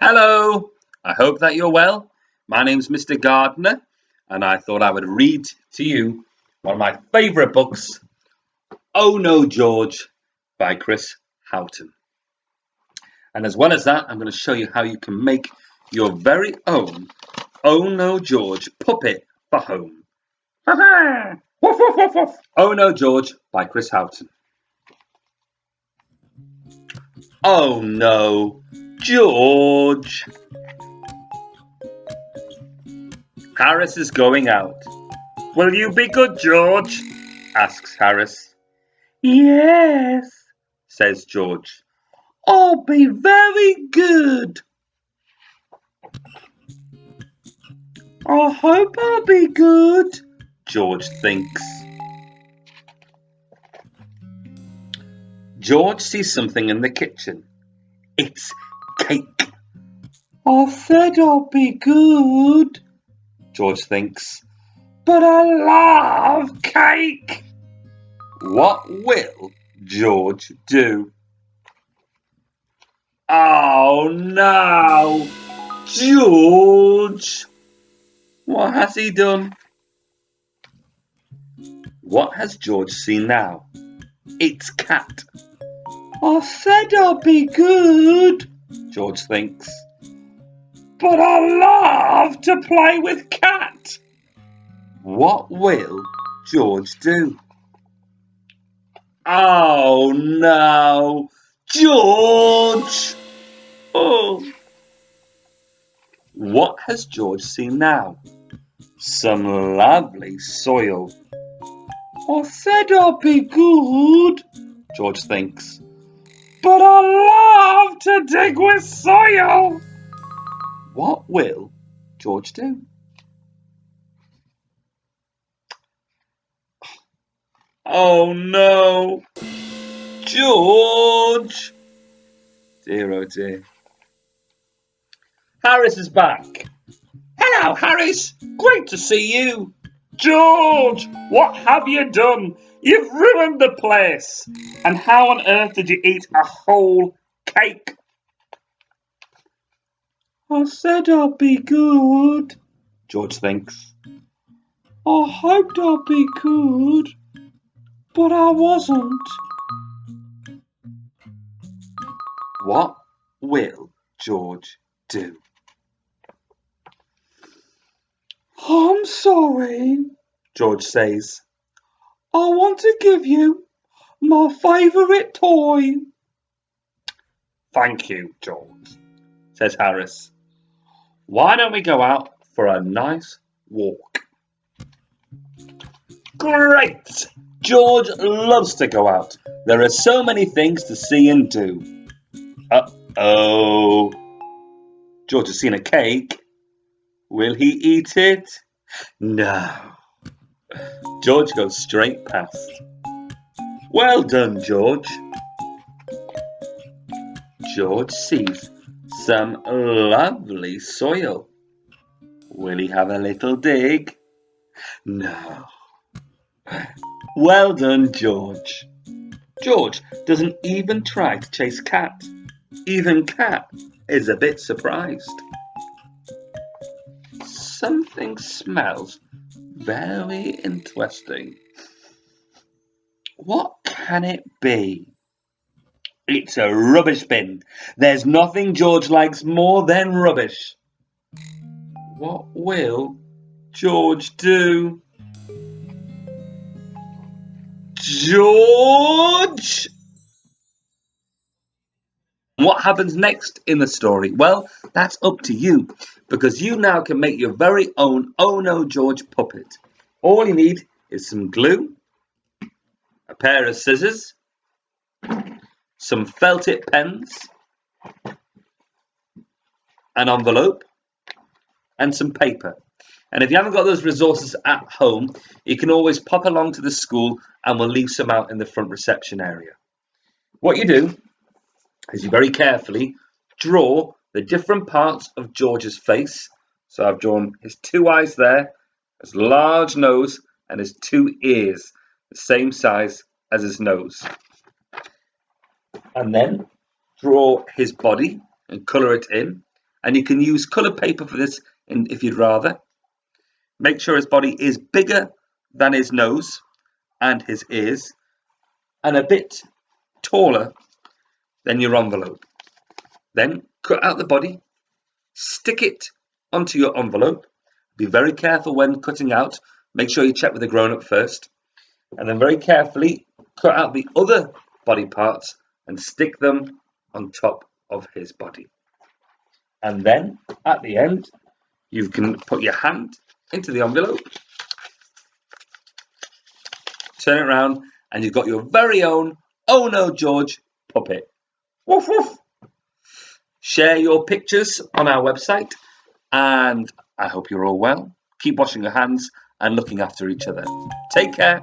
Hello, I hope that you're well. My name's Mr. Gardner, and I thought I would read to you one of my favourite books, Oh No, George by Chris Houghton. And as well as that, I'm going to show you how you can make your very own Oh No, George puppet for home. Woof, woof, woof, woof. Oh No, George by Chris Houghton. Oh no, George! Harris is going out. Will you be good, George? Asks Harris. Yes, says George. I'll be very good. I hope I'll be good, George thinks. George sees something in the kitchen. It's cake. I said I'll be good, George thinks. But I love cake. What will George do? Oh no! George! What has he done? What has George seen now? It's cat. I said I'll be good, George thinks. But I love to play with cat. What will George do? Oh no! George! Oh! What has George seen now? Some lovely soil. I said I'll be good, George thinks. But I love to dig with soil. What will George do? Oh no! George! Dear oh dear. Harris is back. Hello, Harris. Great to see you. George, what have you done? You've ruined the place. And how on earth did you eat a whole cake? I said I'll be good, George thinks. I hoped I'd be good, but I wasn't. What will George do? I'm sorry, George says. I want to give you my favourite toy. Thank you, George, says Harris. Why don't we go out for a nice walk? Great! George loves to go out. There are so many things to see and do. Uh-oh. George has seen a cake. Will he eat it? No. George goes straight past. Well done, George. George sees some lovely soil. Will he have a little dig? No. Well done, George. George doesn't even try to chase Cat. Even Cat is a bit surprised. Something smells very interesting. What can it be? It's a rubbish bin. There's nothing George likes more than rubbish. What will George do? George! What happens next in the story? Well, that's up to you, because you now can make your very own Oh No George puppet. All you need is some glue, a pair of scissors, some felt tip pens, an envelope, and some paper. And if you haven't got those resources at home, you can always pop along to the school and we'll leave some out in the front reception area. What you do is you very carefully draw the different parts of George's face. So I've drawn his two eyes there, his large nose, and his two ears, the same size as his nose. And then draw his body and colour it in. And you can use coloured paper for this if you'd rather. Make sure his body is bigger than his nose and his ears, and a bit taller than your envelope. Then cut out the body, stick it onto your envelope. Be very careful when cutting out. Make sure you check with the grown-up first. And then very carefully cut out the other body parts and stick them on top of his body. And then at the end, you can put your hand into the envelope, turn it around, and you've got your very own Oh No George puppet. Woof woof. Share your pictures on our website, and I hope you're all well. Keep washing your hands and looking after each other. Take care.